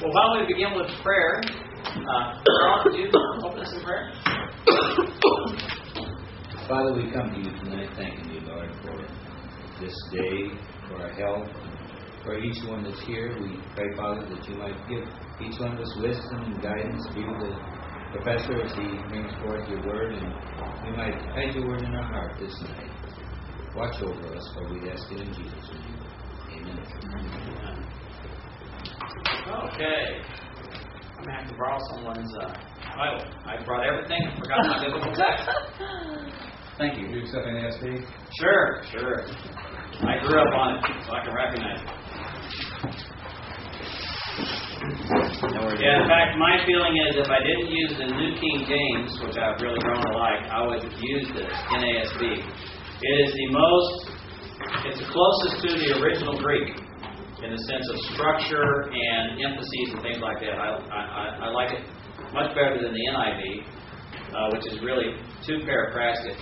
Well, why don't we begin with prayer? Carl, would you open us in prayer? Father, we come to you tonight thanking you, Lord, for this day, for our health, for each one that's here. We pray, Father, that you might give each one of us wisdom and guidance. Be with the professor as he brings forth your word, and we might hide your word in our heart this night. Watch over us, for we ask it in Jesus' name. Amen. Okay. I'm going to have to borrow someone's Bible. I brought everything and forgot my biblical text. Thank you. You accept NASB? Sure. I grew up on it, so I can recognize it. Yeah, in fact, my feeling is if I didn't use the New King James, which I've really grown to like, I would use the NASB. It is it's the closest to the original Greek in the sense of structure and emphases and things like that. I like it much better than the NIV, which is really too paraphrastic.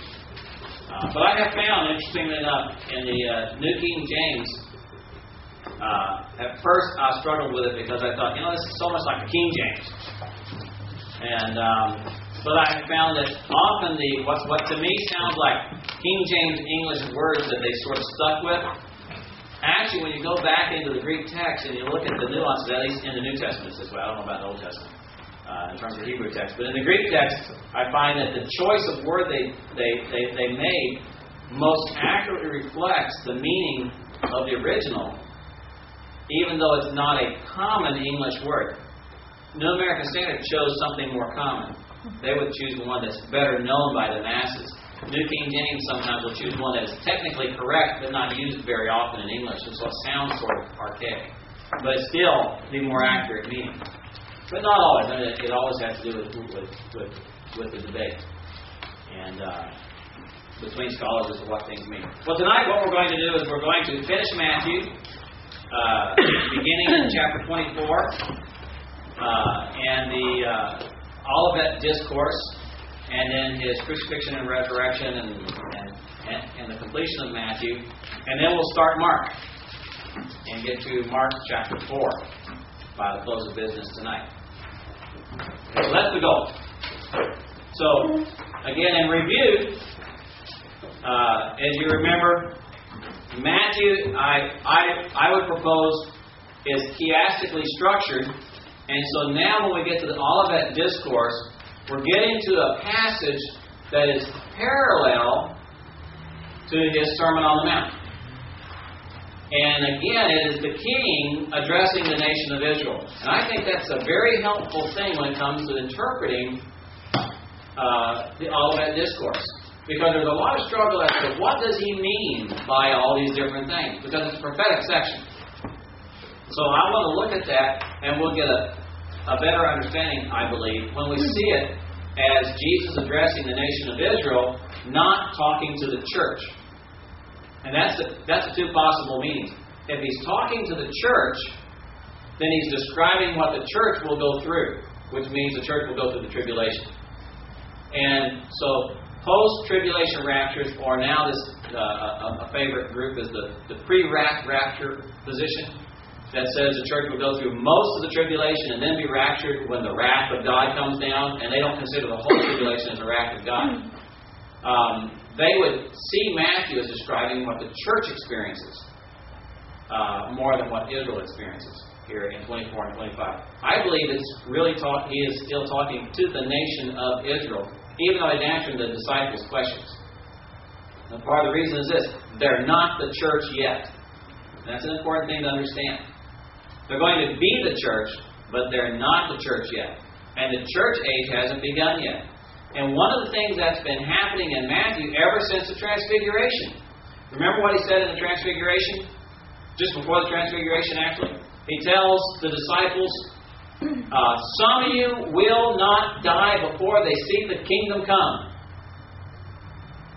But I have found, interestingly enough, in the New King James, at first I struggled with it because I thought, this is so much like the King James. But I found that often what to me sounds like King James English words that they sort of stuck with, actually when you go back into the Greek text and you look at the nuances, at least in the New Testament this way, I don't know about the Old Testament in terms of the Hebrew text, but in the Greek text I find that the choice of word they made most accurately reflects the meaning of the original, even though it's not a common English word. New American Standard chose something more common. They would choose one that's better known by the masses. New King James sometimes will choose one that is technically correct but not used very often in English, and so it sounds sort of archaic. But still the more accurate meaning. But not always. It always has to do with the debate. And between scholars as to what things mean. Well, tonight what we're going to do is we're going to finish Matthew, beginning in chapter 24, and the Olivet Discourse, and then his crucifixion and resurrection, and the completion of Matthew, and then we'll start Mark and get to Mark chapter 4 by the close of business tonight. Okay, so that's the goal. So again, in review, as you remember, Matthew, I would propose, is chiastically structured, and so now when we get to the Olivet Discourse, we're getting to a passage that is parallel to his Sermon on the Mount. And again, it is the king addressing the nation of Israel. And I think that's a very helpful thing when it comes to interpreting the Olivet Discourse. Because there's a lot of struggle as to what does he mean by all these different things. Because it's a prophetic section. So I want to look at that, and we'll get a better understanding, I believe, when we see it as Jesus addressing the nation of Israel, not talking to the church. And that's the two possible meanings. If he's talking to the church, then he's describing what the church will go through, which means the church will go through the tribulation. And so post-tribulation raptures, or now this a favorite group is the pre-rapture position, that says the church will go through most of the tribulation and then be raptured when the wrath of God comes down, and they don't consider the whole tribulation as the wrath of God. They would see Matthew as describing what the church experiences more than what Israel experiences here in 24 and 25. I believe it's really he is still talking to the nation of Israel, even though he's answering the disciples' questions. And part of the reason is this: they're not the church yet. And that's an important thing to understand. They're going to be the church, but they're not the church yet. And the church age hasn't begun yet. And one of the things that's been happening in Matthew ever since the Transfiguration. Remember what he said in the Transfiguration? Just before the Transfiguration, actually. He tells the disciples, some of you will not die before they see the kingdom come.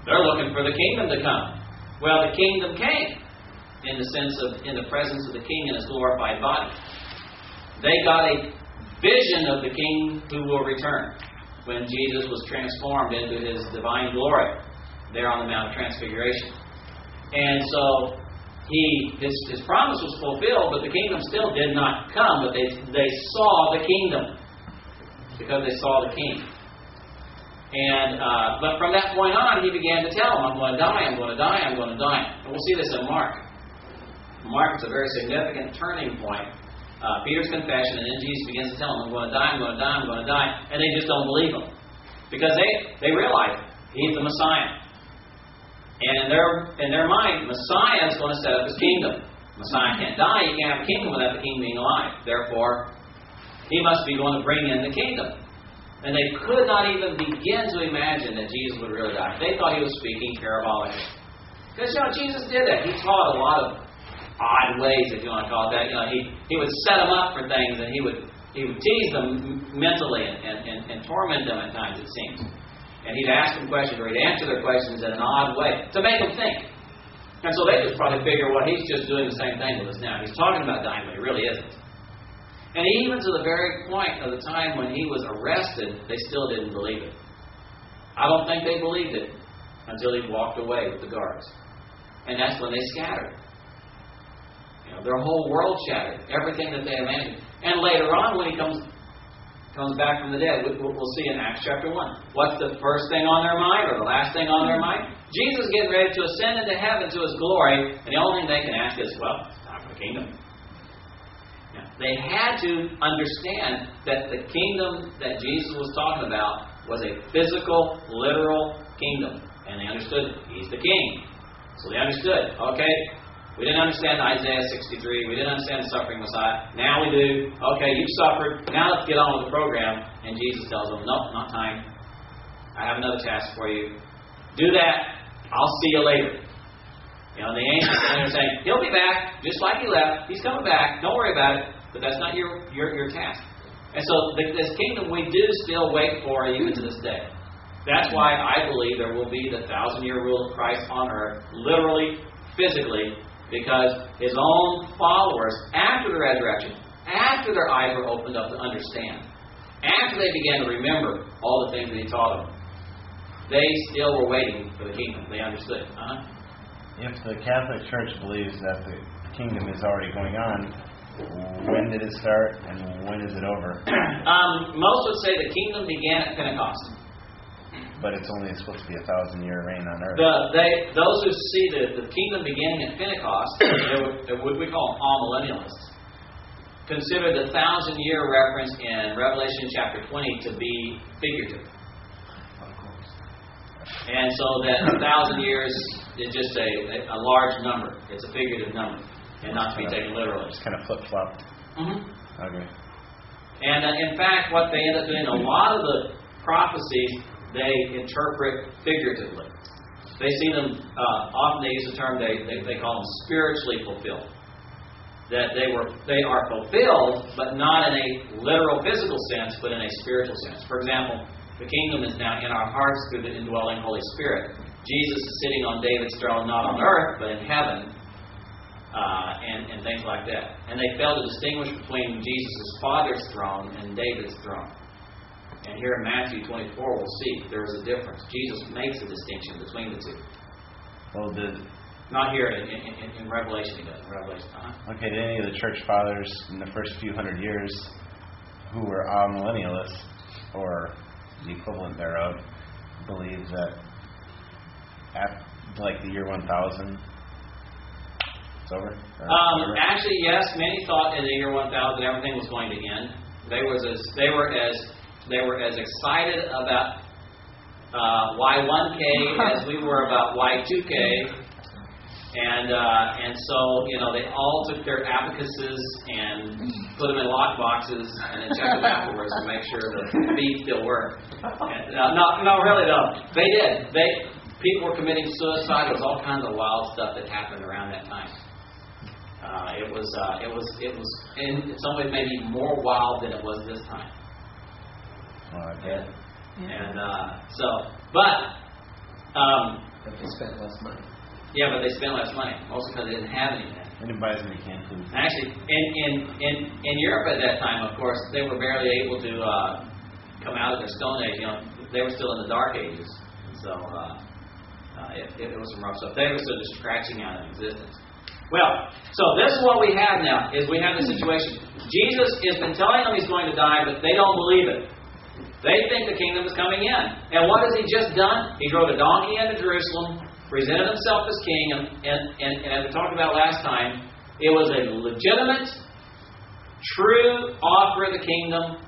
They're looking for the kingdom to come. Well, the kingdom came. In the sense of, in the presence of the king in his glorified body. They got a vision of the king who will return when Jesus was transformed into his divine glory there on the Mount of Transfiguration. And so his promise was fulfilled, but the kingdom still did not come. But they saw the kingdom because they saw the king. And but from that point on, he began to tell them, "I'm going to die. I'm going to die. I'm going to die." And we'll see this in Mark. Mark is a very significant turning point. Peter's confession, and then Jesus begins to tell them, "I'm going to die. I'm going to die. I'm going to die," and they just don't believe him because they realize he's the Messiah. And in their mind, Messiah is going to set up his kingdom. Messiah can't die. You can't have a kingdom without the king being alive. Therefore, he must be going to bring in the kingdom. And they could not even begin to imagine that Jesus would really die. They thought he was speaking parabolically. Because, Jesus did that. He taught a lot of odd ways, if you want to call it that. He would set them up for things, and he would tease them mentally and torment them at times, it seems. And he'd ask them questions, or he'd answer their questions in an odd way to make them think. And so they just probably figure, well, he's just doing the same thing with us now. He's talking about dying, but he really isn't. And even to the very point of the time when he was arrested, they still didn't believe it. I don't think they believed it until he walked away with the guards. And that's when they scattered. Their whole world shattered. Everything that they imagined. And later on, when he comes back from the dead, we'll see in Acts chapter 1. What's the first thing on their mind, or the last thing on their mind? Jesus getting ready to ascend into heaven to his glory, and the only thing they can ask is, well, it's time for the kingdom. Now, they had to understand that the kingdom that Jesus was talking about was a physical, literal kingdom. And they understood he's the king. So they understood, okay, we didn't understand Isaiah 63. We didn't understand the suffering Messiah. Now we do. Okay, you've suffered. Now let's get on with the program. And Jesus tells them, nope, not time. I have another task for you. Do that. I'll see you later. And the angels are saying, he'll be back just like he left. He's coming back. Don't worry about it. But that's not your task. And so this kingdom we do still wait for even to this day. That's why I believe there will be the 1,000-year rule of Christ on earth, literally, physically, because his own followers, after the resurrection, after their eyes were opened up to understand, after they began to remember all the things that he taught them, they still were waiting for the kingdom. They understood. If the Catholic Church believes that the kingdom is already going on, when did it start and when is it over? Most would say the kingdom began at Pentecost. But it's only supposed to be a 1,000-year reign on earth. Those who see the kingdom beginning at Pentecost, they're what we call amillennialists, consider the 1,000-year reference in Revelation chapter 20 to be figurative. And so that 1,000 years is just a large number. It's a figurative number, and not to be taken literally. It's kind of flip-flopped. Mm-hmm. Okay. And in fact, what they end up doing, a lot of the prophecies, they interpret figuratively. They see them, often they use the term, they call them spiritually fulfilled. That they are fulfilled, but not in a literal physical sense, but in a spiritual sense. For example, the kingdom is now in our hearts through the indwelling Holy Spirit. Jesus is sitting on David's throne, not on earth, but in heaven, and things like that. And they fail to distinguish between Jesus' Father's throne and David's throne. And here in Matthew 24, we'll see there is a difference. Jesus makes a distinction between the two. Well, not here in Revelation. He does. Revelation. Okay. Did any of the church fathers in the first few hundred years, who were amillennialists or the equivalent thereof, believe that at like the year 1000, it's over? Actually, yes. Many thought in the year 1000 everything was going to end. They were as excited about Y1K as we were about Y2K, and so they all took their abacuses and put them in lock boxes and then checked them afterwards to make sure the beat still worked. No, really though, they did. People were committing suicide. There was all kinds of wild stuff that happened around that time. It was in some ways maybe more wild than it was this time. Okay. And but they spent less money. Yeah, but they spent less money, mostly because they didn't have anything. They didn't buy as many canned foods. Actually, in Europe at that time, of course, they were barely able to come out of their Stone Age. They were still in the Dark Ages, and so it was some rough stuff. They were still just scratching out in existence. Well, so this is what we have now, is we have the situation. Jesus has been telling them He's going to die, but they don't believe it. They think the kingdom is coming in. And what has He just done? He rode a donkey into Jerusalem, presented Himself as king, and as we talked about last time, it was a legitimate, true offer of the kingdom.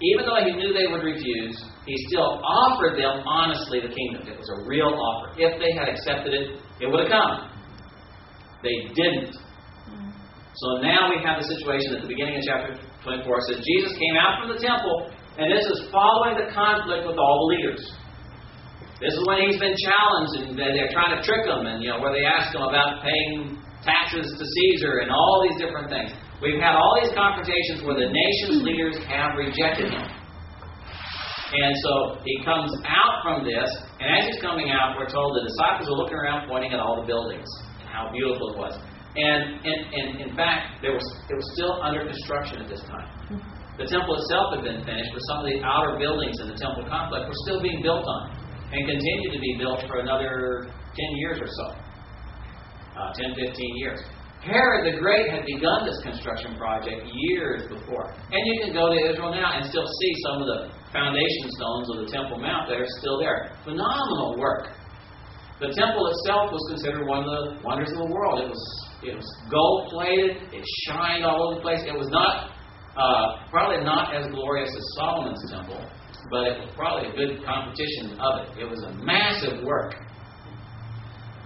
Even though He knew they would refuse, He still offered them honestly the kingdom. It was a real offer. If they had accepted it, it would have come. They didn't. So now we have the situation at the beginning of chapter 24. It says, Jesus came out from the temple, and this is following the conflict with all the leaders. This is when He's been challenged, and they're trying to trick Him, and where they ask Him about paying taxes to Caesar and all these different things. We've had all these confrontations where the nation's leaders have rejected Him. And so He comes out from this, and as He's coming out, we're told the disciples are looking around pointing at all the buildings and how beautiful it was. And in fact, it was still under construction at this time. The temple itself had been finished, but some of the outer buildings in the temple complex were still being built on and continue to be built for another 10 years or so. 10, 15 years. Herod the Great had begun this construction project years before. And you can go to Israel now and still see some of the foundation stones of the Temple Mount that are still there. Phenomenal work. The temple itself was considered one of the wonders of the world. It was gold-plated. It shined all over the place. It was not probably not as glorious as Solomon's temple, but it was probably a good competition of it. It was a massive work.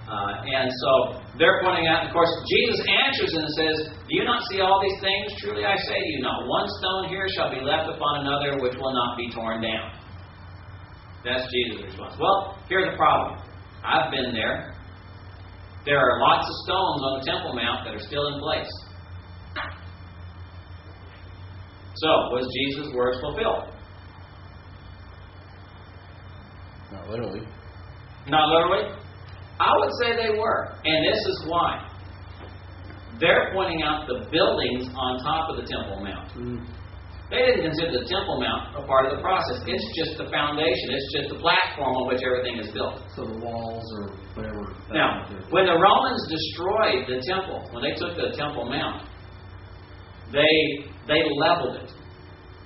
And so they're pointing out, of course, Jesus answers and says, do you not see all these things? Truly I say to you, not one stone here shall be left upon another which will not be torn down. That's Jesus' response. Well, here's the problem. I've been there. There are lots of stones on the Temple Mount that are still in place. So, was Jesus' words fulfilled? Not literally. Not literally? I would say they were. And this is why. They're pointing out the buildings on top of the Temple Mount. They didn't consider the Temple Mount a part of the process. It's just the foundation. It's just the platform on which everything is built. So the walls or whatever. Now, when the Romans destroyed the temple, when they took the Temple Mount, they leveled it.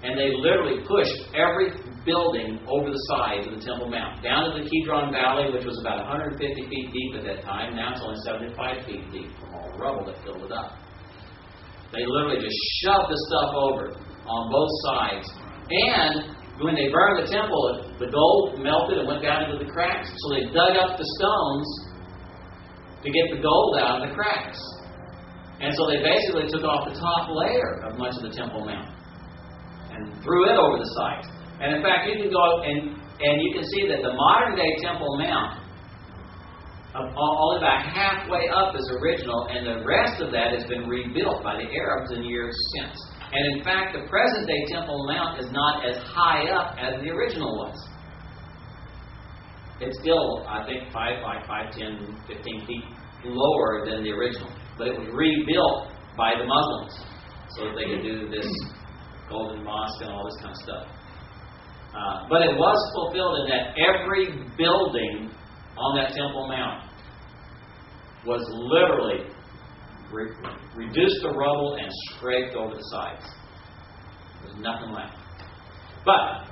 And they literally pushed every building over the sides of the Temple Mount, down to the Kidron Valley, which was about 150 feet deep at that time. Now it's only 75 feet deep from all the rubble that filled it up. They literally just shoved the stuff over on both sides. And when they burned the temple, the gold melted and went down into the cracks. So they dug up the stones to get the gold out of the cracks. And so they basically took off the top layer of much of the Temple Mount and threw it over the sides. And in fact, you can go and you can see that the modern day Temple Mount, only about halfway up is original, and the rest of that has been rebuilt by the Arabs in years since. And in fact, the present day Temple Mount is not as high up as the original was. It's still, I think, 5, 10, 15 feet lower than the original. But it was rebuilt by the Muslims so that they could do this Golden Mosque and all this kind of stuff. But it was fulfilled in that every building on that Temple Mount was literally reduced to rubble and scraped over the sides. There's nothing left. But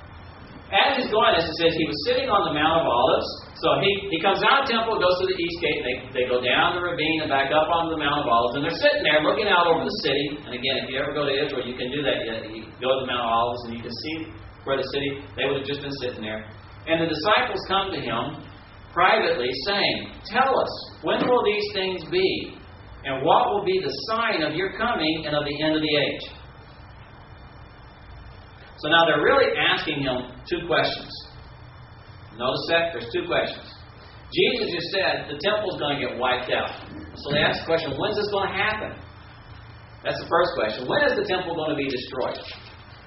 as he's going, as it says, he was sitting on the Mount of Olives. So he comes out of the temple, goes to the east gate, and they go down the ravine and back up onto the Mount of Olives. And they're sitting there looking out over the city. And again, if you ever go to Israel, you can do that. You go to the Mount of Olives and you can see where the city, they would have just been sitting there. And the disciples come to him privately saying, tell us, when will these things be? And what will be the sign of your coming and of the end of the age? So now they're really asking him two questions. Notice that? There's two questions. Jesus just said the temple's going to get wiped out. So they ask the question, when's this going to happen? That's the first question. When is the temple going to be destroyed?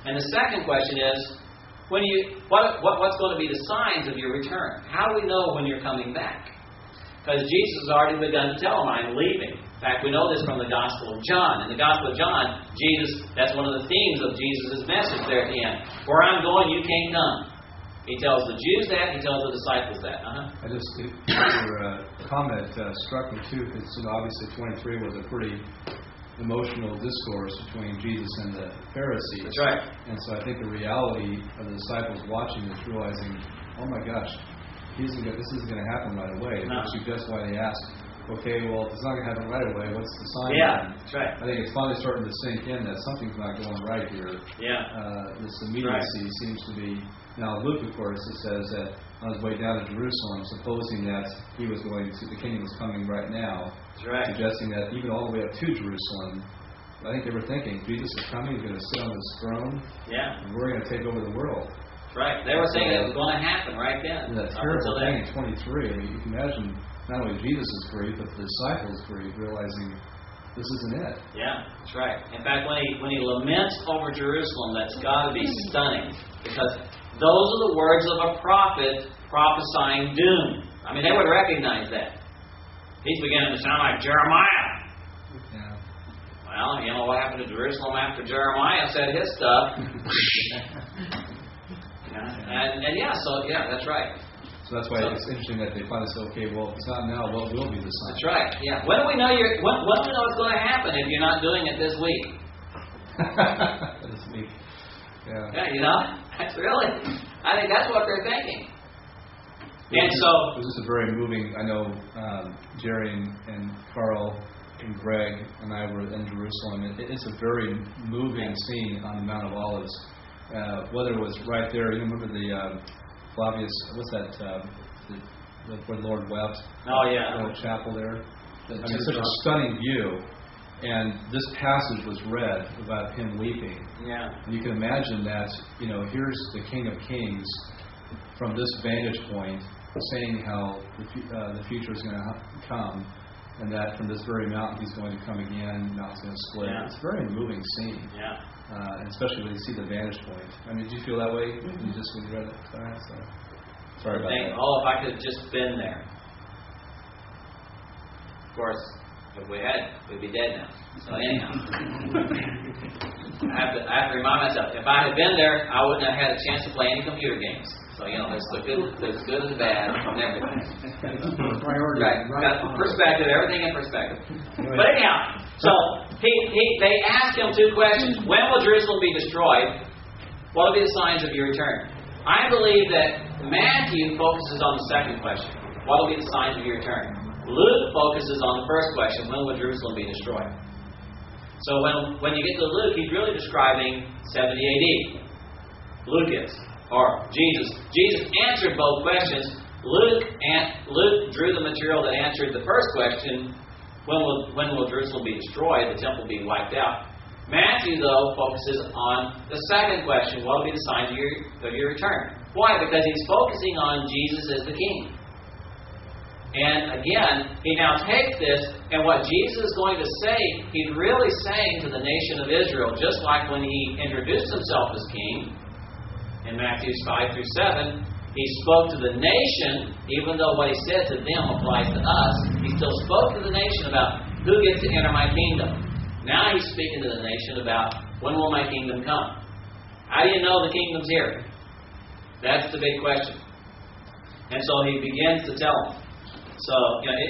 And the second question is, what's going to be the signs of your return? How do we know when you're coming back? Because Jesus has already begun to tell them, I'm leaving. In fact, we know this from the Gospel of John. In the Gospel of John, Jesus, that's one of the themes of Jesus' message there at the end. Where I'm going, you can't come. He tells the Jews that. He tells the disciples that. Your comment struck me too, because obviously 23 was a pretty emotional discourse between Jesus and the Pharisees. That's right. And so I think the reality of the disciples watching is realizing, oh my gosh, this isn't going to happen right away. No. Which suggests why they asked, okay, well, if it's not going to happen right away, what's the sign? Yeah, that's right. I think it's finally starting to sink in that something's not going right here. Yeah. This immediacy seems to be. Now, Luke, of course, it says that on his way down to Jerusalem, supposing that the kingdom was coming right now, that's right. suggesting that even all the way up to Jerusalem, I think they were thinking, Jesus is coming, he's going to sit on his throne, and we're going to take over the world. That's right. They were saying it was going to happen right then. And that terrible thing in 23, I mean, you can imagine not only Jesus' grief, but the disciples' grief, realizing this isn't it. Yeah, that's right. In fact, when he laments over Jerusalem, that's got to be stunning, because those are the words of a prophet prophesying doom. I mean, they would recognize that. He's beginning to sound like Jeremiah. Yeah. Well, you know what happened to Jerusalem after Jeremiah said his stuff. That's right. So that's why it's interesting that they finally say, okay, well, if it's not now, what will be the sign? That's right. Yeah. When do we know what's going to happen if you're not doing it this week? This week. Yeah. Yeah, that's really. I think that's what they're thinking. Yeah, and so it was just a very moving. I know Jerry and Carl and Greg and I were in Jerusalem. It's a very moving scene on the Mount of Olives. Whether it was right there, you remember the Flavius? What's that? Where the Lord wept. Oh yeah. The little chapel there. It's such a stunning view. And this passage was read about him weeping. Yeah. And you can imagine that, here's the King of Kings from this vantage point saying how the future is going to come, and that from this very mountain he's going to come again, mountain's going to split. Yeah. It's a very moving scene. Yeah. And especially when you see the vantage point. I mean, did you feel that way when you read it? Sorry about that. If I could have just been there. Of course, if we had, we'd be dead now. So anyhow, I have to remind myself, if I had been there, I wouldn't have had a chance to play any computer games. So, there's the good and the bad and everything. Right. Got perspective, everything in perspective. But anyhow, so they asked him two questions. When will Jerusalem be destroyed? What will be the signs of your return? I believe that Matthew focuses on the second question. What will be the signs of your return? Luke focuses on the first question, when will Jerusalem be destroyed? So when you get to Luke, he's really describing 70 AD. Luke is. Or Jesus. Jesus answered both questions. Luke drew the material that answered the first question, when will Jerusalem be destroyed, the temple be wiped out. Matthew, though, focuses on the second question, what will be the signs of your return? Why? Because he's focusing on Jesus as the King. And again, he now takes this, and what Jesus is going to say, he's really saying to the nation of Israel, just like when he introduced himself as king in Matthew 5 through 7, he spoke to the nation, even though what he said to them applies to us, he still spoke to the nation about who gets to enter my kingdom. Now he's speaking to the nation about when will my kingdom come? How do you know the kingdom's here? That's the big question. And so he begins to tell them. So,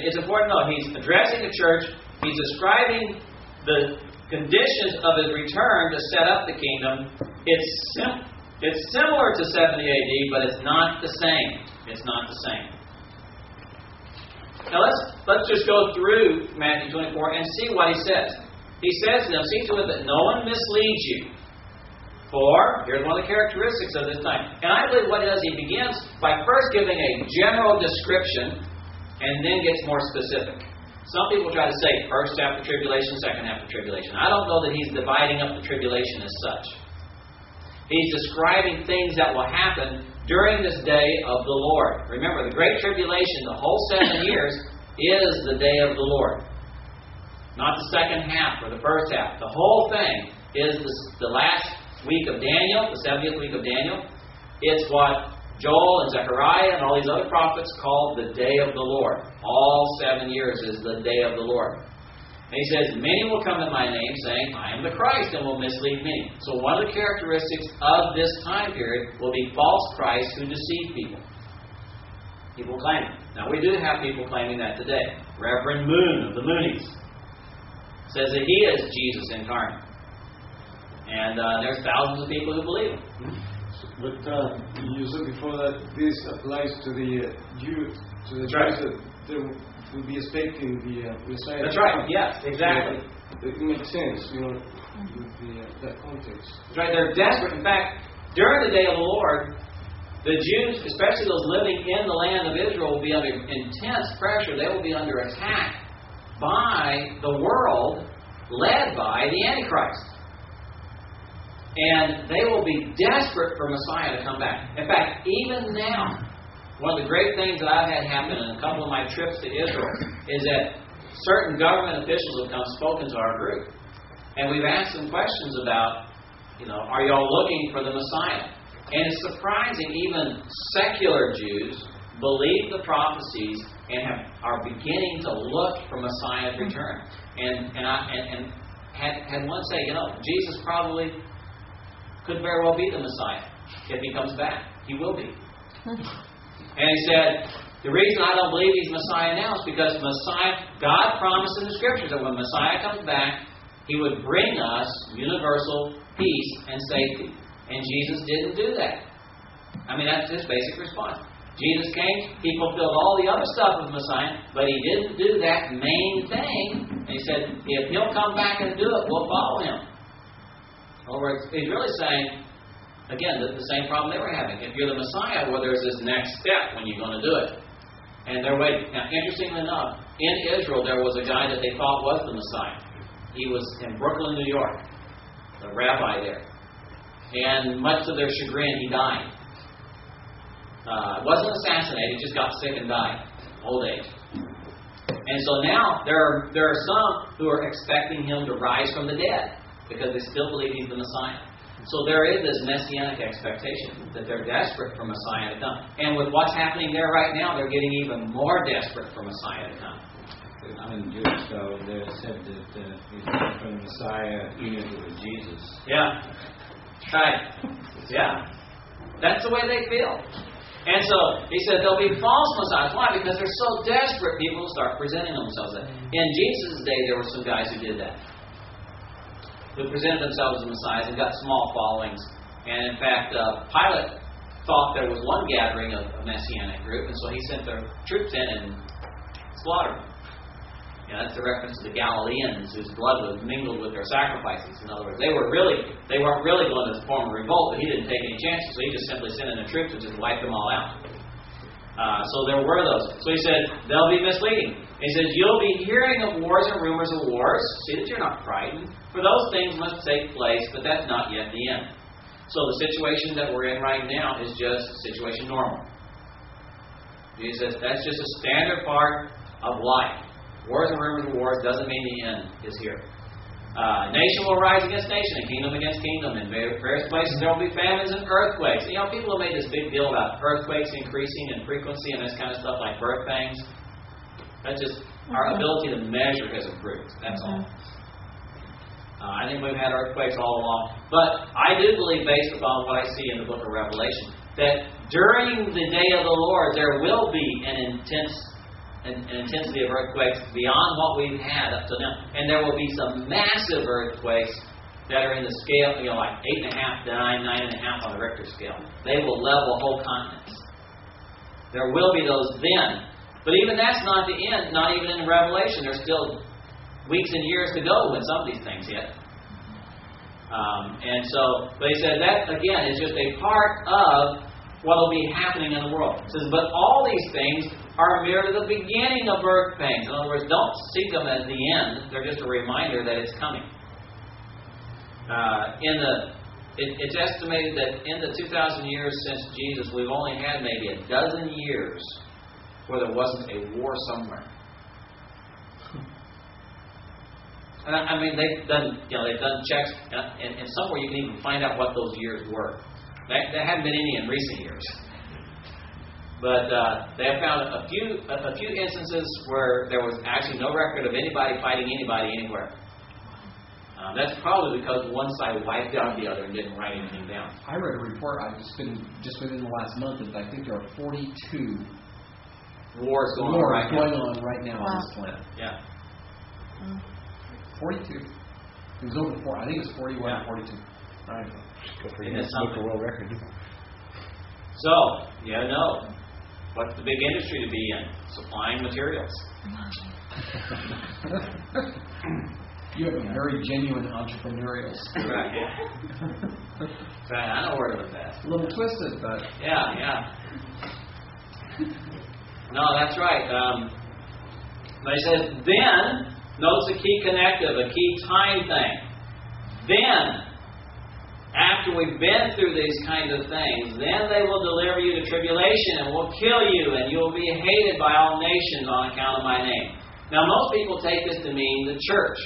it's important to know he's addressing the church. He's describing the conditions of his return to set up the kingdom. It's similar to 70 AD, but it's not the same. It's not the same. Now let's just go through Matthew 24 and see what he says. He says to them, see to it that no one misleads you. For, here's one of the characteristics of this time. And I believe what he does, he begins by first giving a general description and then gets more specific. Some people try to say first half of tribulation, second half of tribulation. I don't know that he's dividing up the tribulation as such. He's describing things that will happen during this day of the Lord. Remember, the Great Tribulation, the whole 7 years, is the day of the Lord. Not the second half or the first half. The whole thing is the last week of Daniel, the 70th week of Daniel. It's what Joel and Zechariah and all these other prophets called the day of the Lord. All 7 years is the day of the Lord. And he says, many will come in my name saying, I am the Christ, and will mislead many. So one of the characteristics of this time period will be false Christs who deceive people. People claim it. Now, we do have people claiming that today. Reverend Moon of the Moonies says that he is Jesus incarnate. And there's thousands of people who believe him. But you said before that this applies to the Jews, That's right. Jews that they will be expecting the Messiah. That's right. Yes, exactly. It makes sense, with that context. That's right. They're desperate. In fact, during the day of the Lord, the Jews, especially those living in the land of Israel, will be under intense pressure. They will be under attack by the world led by the Antichrist. And they will be desperate for Messiah to come back. In fact, even now, one of the great things that I've had happen in a couple of my trips to Israel is that certain government officials have come spoken to our group. And we've asked them questions about, are y'all looking for the Messiah? And it's surprising, even secular Jews believe the prophecies and are beginning to look for Messiah's return. And had one say, Jesus probably could very well be the Messiah if he comes back. He will be. And he said, the reason I don't believe he's Messiah now is because God promised in the Scriptures that when Messiah comes back, he would bring us universal peace and safety. And Jesus didn't do that. I mean, that's his basic response. Jesus came, he fulfilled all the other stuff of Messiah, but he didn't do that main thing. And he said, if he'll come back and do it, we'll follow him. In other words, he's really saying, again, the same problem they were having. If you're the Messiah, well, there's this next step when you're going to do it. And they're waiting. Now, interestingly enough, in Israel, there was a guy that they thought was the Messiah. He was in Brooklyn, New York, a rabbi there. And much to their chagrin, he died. Wasn't assassinated, just got sick and died. Old age. And so now there are some who are expecting him to rise from the dead because they still believe he's the Messiah. So there is this messianic expectation that they're desperate for Messiah to come. And with what's happening there right now, they're getting even more desperate for Messiah to come. When Jewish though, they said that he's not from the Messiah, even if it was Jesus. Yeah. Right. Yeah. That's the way they feel. And so he said there'll be false messiahs. Why? Because they're so desperate, people will start presenting themselves that. In Jesus' day, there were some guys who did that. Who presented themselves as messiahs and got small followings. And in fact, Pilate thought there was one gathering of a messianic group, and so he sent their troops in and slaughtered them. That's a reference to the Galileans whose blood was mingled with their sacrifices. In other words, they weren't really going to form a revolt, but he didn't take any chances, so he just simply sent in the troops and just wiped them all out. So there were those. So he said, they'll be misleading. He says, you'll be hearing of wars and rumors of wars. See that you're not frightened. For those things must take place, but that's not yet the end. So the situation that we're in right now is just situation normal. Jesus says, that's just a standard part of life. Wars and rumors of wars doesn't mean the end is here. Nation will rise against nation and kingdom against kingdom. In various places there will be famines and earthquakes. People have made this big deal about earthquakes increasing in frequency and this kind of stuff like birth pangs. That's just our ability to measure has improved. That's all. I think we've had earthquakes all along. But I do believe, based upon what I see in the book of Revelation, that during the day of the Lord there will be an intensity of earthquakes beyond what we've had up to now. And there will be some massive earthquakes that are in the scale, like 8.5, 9, 9.5 on the Richter scale. They will level whole continents. There will be those then. But even that's not the end, not even in Revelation. There's still weeks and years to go when some of these things hit. And so they said that, again, is just a part of what will be happening in the world. It says, but all these things are merely the beginning of birth pangs. In other words, don't see them as the end. They're just a reminder that it's coming. It's estimated that in the 2,000 years since Jesus, we've only had maybe a dozen years where there wasn't a war somewhere. And I mean, they've done checks, and somewhere you can even find out what those years were. There haven't been any in recent years. But they have found a few instances where there was actually no record of anybody fighting anybody anywhere. That's probably because one side wiped out the other and didn't write anything down. I read a report. Just within the last month that I think there are 42 wars going on right now on this planet. Yeah. 42. It was over 4. I think it was 41 or 42. All right. Go for Isn't your it something? local world record. So, what's the big industry to be in? Supplying materials. You have a very genuine entrepreneurial spirit. Right. Right. I know where to invest. A little twisted, but... Yeah. No, that's right. But it says, then, notice a key connective, a key time thing. Then, after we've been through these kinds of things, then they will deliver you to tribulation and will kill you, and you will be hated by all nations on account of my name. Now, most people take this to mean the church.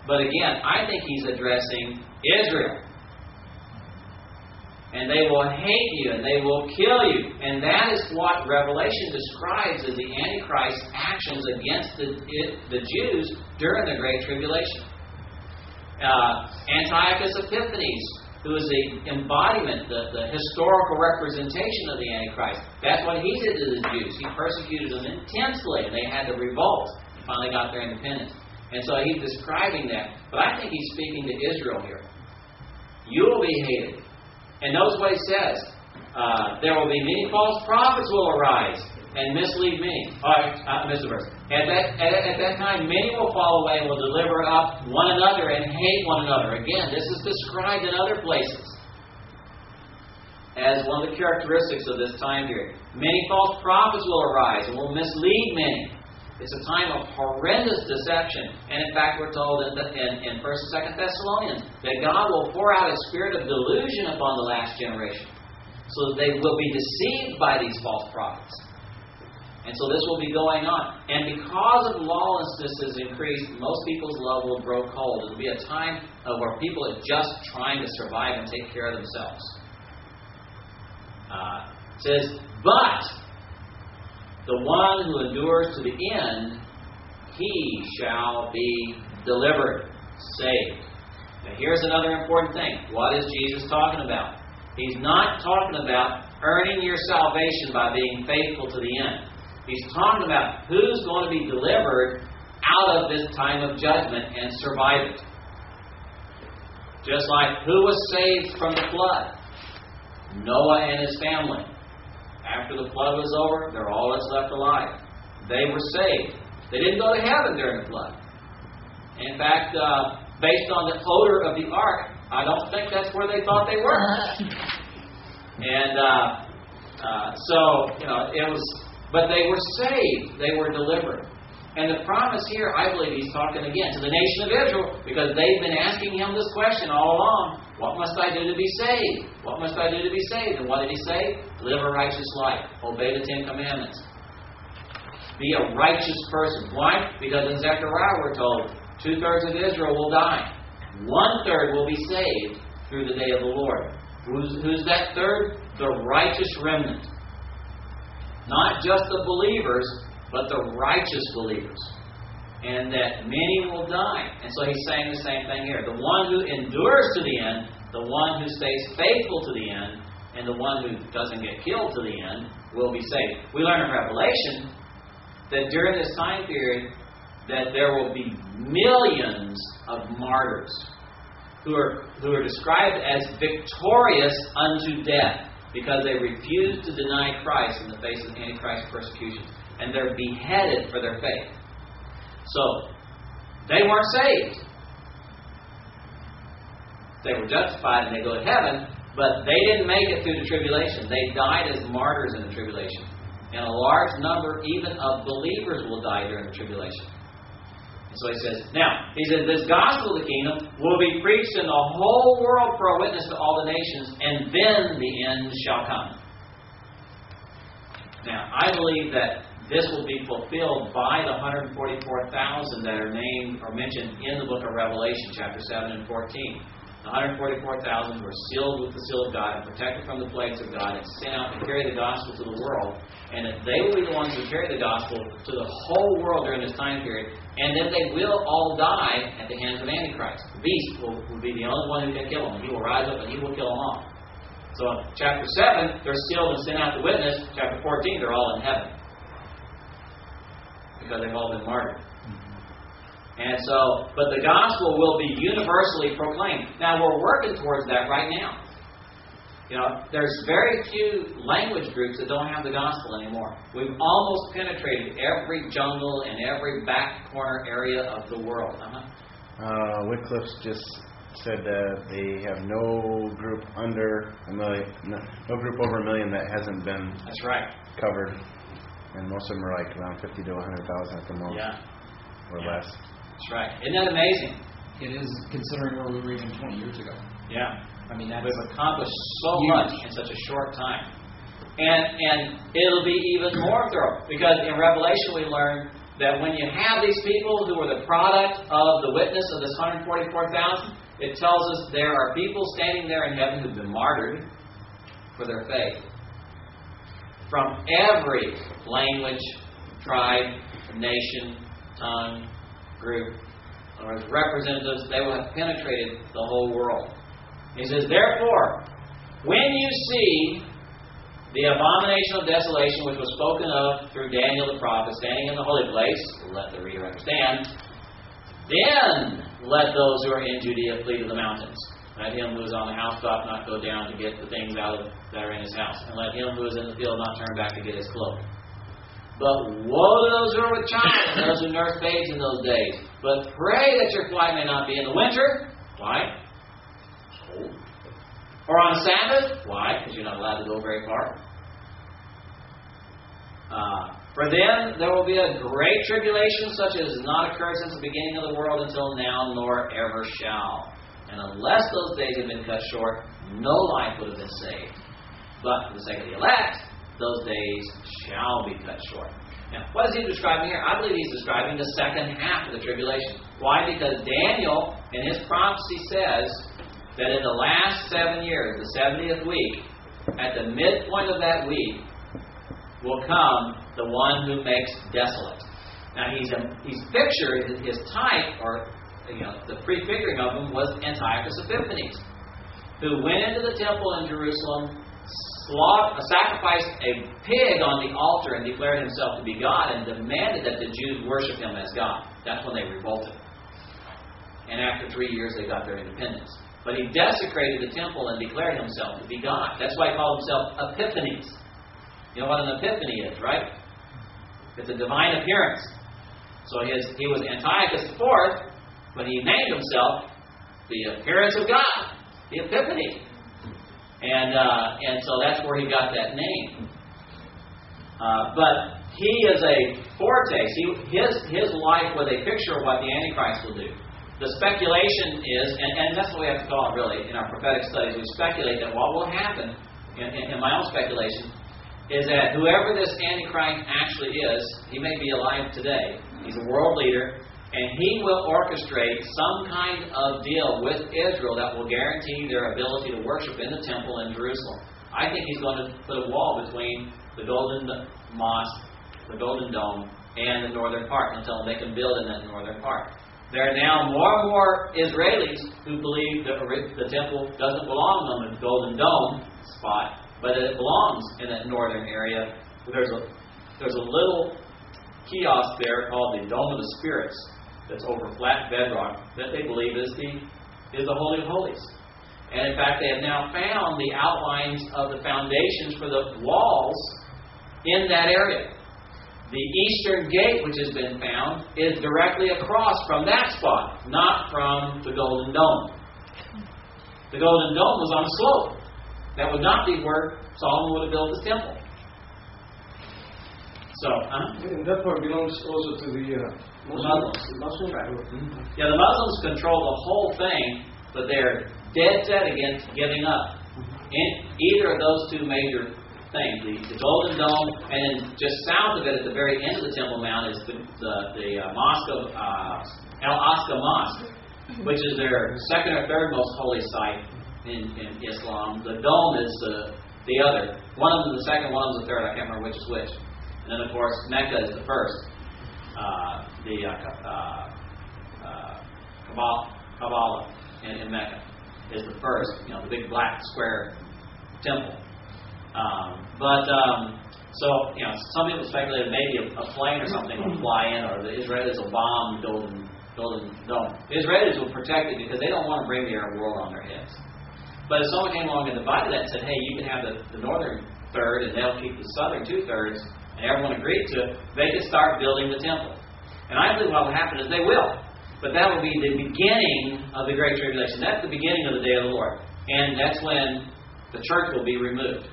But again, I think he's addressing Israel. And they will hate you, and they will kill you. And that is what Revelation describes as the Antichrist's actions against the Jews during the Great Tribulation. Antiochus Epiphanes, who is the embodiment, the historical representation of the Antichrist, that's what he did to the Jews. He persecuted them intensely, and they had to revolt and finally got their independence. And so he's describing that. But I think he's speaking to Israel here. You will be hated. And notice what he says. There will be many false prophets will arise and mislead many. Miss the verse. At that time, many will fall away and will deliver up one another and hate one another. Again, this is described in other places as one of the characteristics of this time period. Many false prophets will arise and will mislead many. It's a time of horrendous deception. And in fact, we're told in 1 and 2 Thessalonians that God will pour out a spirit of delusion upon the last generation, so that they will be deceived by these false prophets. And so this will be going on. And because of lawlessness has increased, most people's love will grow cold. It will be a time where people are just trying to survive and take care of themselves. It says, but the one who endures to the end, he shall be delivered, saved. Now here's another important thing. What is Jesus talking about? He's not talking about earning your salvation by being faithful to the end. He's talking about who's going to be delivered out of this time of judgment and survive it. Just like who was saved from the flood? Noah and his family. After the flood was over, they're all that's left alive. They were saved. They didn't go to heaven during the flood. In fact, based on the odor of the ark, I don't think that's where they thought they were. And it was. But they were saved. They were delivered. And the promise here, I believe he's talking again to the nation of Israel, because they've been asking him this question all along. What must I do to be saved? What must I do to be saved? And what did he say? Live a righteous life. Obey the 10 Commandments. Be a righteous person. Why? Because in Zechariah we're told 2/3 of Israel will die. 1/3 will be saved through the day of the Lord. Who's that third? The righteous remnant. Not just the believers, but the righteous believers. And that many will die. And so he's saying the same thing here. The one who endures to the end, the one who stays faithful to the end, and the one who doesn't get killed to the end will be saved. We learn in Revelation that during this time period that there will be millions of martyrs who are described as victorious unto death because they refuse to deny Christ in the face of Antichrist persecution. And they're beheaded for their faith. So, they weren't saved. They were justified and they go to heaven, but they didn't make it through the tribulation. They died as martyrs in the tribulation. And a large number even of believers will die during the tribulation. And so he says, this gospel of the kingdom will be preached in the whole world for a witness to all the nations, and then the end shall come. Now, I believe that this will be fulfilled by the 144,000 that are named or mentioned in the book of Revelation, chapter 7 and 14. the 144,000 who are sealed with the seal of God and protected from the plagues of God and sent out to carry the gospel to the world, and that they will be the ones who carry the gospel to the whole world during this time period, and then they will all die at the hands of Antichrist. The beast will be the only one who can kill them. He will rise up and he will kill them all. So in chapter 7, they're sealed and sent out to witness. Chapter 14, they're all in heaven. Because they've all been martyred. And so, but the gospel will be universally proclaimed. Now, we're working towards that right now. You know, there's very few language groups that don't have the gospel anymore. We've almost penetrated every jungle and every back corner area of the world. Wycliffe just said that they have no group under a million, no group over 1 million that hasn't been That's right. covered, and most of them are like around 50 to 100,000 at the most, or less. That's right. Isn't that amazing? It is, considering where we were even 20 years ago. Yeah. I mean, that's We've accomplished so huge. much in such a short time. And it'll be even more thorough. Because in Revelation we learn that when you have these people who are the product of the witness of this 144,000, it tells us there are people standing there in heaven who've been martyred for their faith. From every language, tribe, nation, tongue, group, or as representatives, they will have penetrated the whole world. He says, therefore, when you see the abomination of desolation which was spoken of through Daniel the prophet standing in the holy place, let the reader understand, then let those who are in Judea flee to the mountains. Let him who is on the housetop not go down to get the things out that are in his house. And let him who is in the field not turn back to get his cloak. But woe to those who are with child and those who nurse babes in those days. But pray that your flight may not be in the winter. Why? Cold. Or on a Sabbath. Why? Because you're not allowed to go very far. For then there will be a great tribulation such as has not occurred since the beginning of the world until now, nor ever shall. And unless those days had been cut short, no life would have been saved. But for the sake of the elect, those days shall be cut short. Now, what is he describing here? I believe he's describing the second half of the tribulation. Why? Because Daniel, in his prophecy, says that in the last 7 years, the 70th week, at the midpoint of that week, will come the one who makes desolate. Now, he's pictured, his type, or the prefiguring of him was Antiochus Epiphanes, who went into the temple in Jerusalem, sacrificed a pig on the altar and declared himself to be God and demanded that the Jews worship him as God. That's when they revolted. And after 3 years, they got their independence. But he desecrated the temple and declared himself to be God. That's why he called himself Epiphanes. You know what an epiphany is, right? It's a divine appearance. So he was Antiochus IV when he named himself the appearance of God, the Epiphany. And so that's where he got that name. But he is a foretaste. His life was a picture of what the Antichrist will do. The speculation is, and that's what we have to call it really, in our prophetic studies, we speculate that what will happen, in my own speculation, is that whoever this Antichrist actually is, he may be alive today. He's a world leader, and he will orchestrate some kind of deal with Israel that will guarantee their ability to worship in the temple in Jerusalem. I think he's going to put a wall between the Golden Mosque, the Golden Dome, and the northern part until they can build in that northern part. There are now more and more Israelis who believe that the temple doesn't belong on the Golden Dome spot, but it belongs in that northern area. There's a little kiosk there called the Dome of the Spirits that's over flat bedrock that they believe is the Holy of Holies. And in fact, they have now found the outlines of the foundations for the walls in that area. The eastern gate, which has been found, is directly across from that spot, not from the Golden Dome. The Golden Dome was on a slope. That would not be where Solomon would have built his temple. So, And that part belongs also to the Muslims. Muslims. Right. Yeah, the Muslims control the whole thing, but they're dead set against giving up. In either of those two major things, the Golden Dome, and then just south of it, at the very end of the Temple Mount, is the mosque of Al-Aqsa Mosque, which is their second or third most holy site in Islam. The dome is the other. One of them is the second, one of them is the third. I can't remember which is which. And then, of course, Mecca is the first. Kabbalah in Mecca is the first. The big black square temple. So some people speculated maybe a plane or something will fly in, or the Israelis will bomb the golden dome. The Israelis will protect it because they don't want to bring the Arab world on their heads. But if someone came along and divided that and said, hey, you can have the northern third and they'll keep the southern 2/3, and everyone agreed to it, they could start building the temple. And I believe what will happen is they will. But that will be the beginning of the Great Tribulation. That's the beginning of the day of the Lord. And that's when the church will be removed.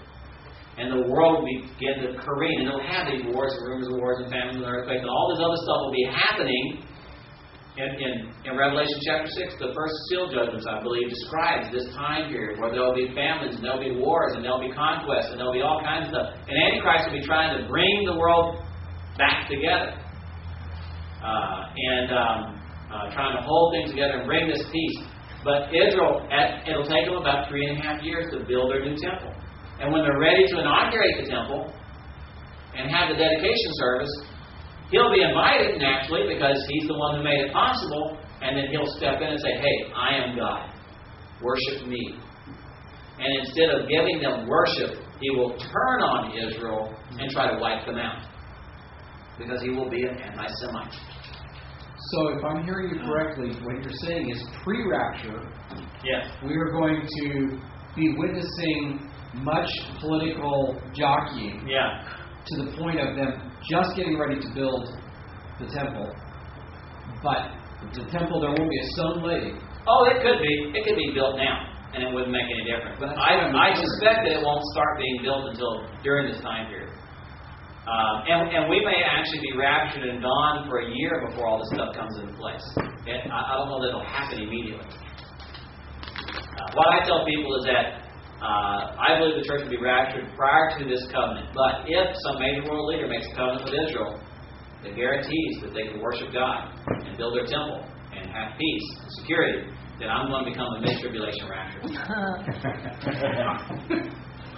And the world will begin to careen. And it'll have these wars and rumors of wars and famines and earthquakes. And all this other stuff will be happening. In Revelation chapter 6, the first seal judgments, I believe, describes this time period where there will be famines, and there will be wars, and there will be conquests, and there will be all kinds of stuff. And Antichrist will be trying to bring the world back together. Trying to hold things together and bring this peace. But Israel, it'll take them about 3.5 years to build their new temple. And when they're ready to inaugurate the temple and have the dedication service, he'll be invited naturally because he's the one who made it possible, and then he'll step in and say, hey, I am God. Worship me. And instead of giving them worship, he will turn on Israel and try to wipe them out. Because he will be an anti-Semite. So if I'm hearing you correctly, what you're saying is pre-rapture, yes, we are going to be witnessing much political jockeying to the point of them just getting ready to build the temple. But the temple, there won't be a stone laid. Oh, it could be. It could be built now, and it wouldn't make any difference. But I suspect that it won't start being built until during this time period. And we may actually be raptured and gone for a year before all this stuff comes into place. I don't know that it'll happen immediately. What I tell people is that I believe the church will be raptured prior to this covenant. But if some major world leader makes a covenant with Israel that guarantees that they can worship God and build their temple and have peace and security, then I'm going to become a mid-tribulation rapture.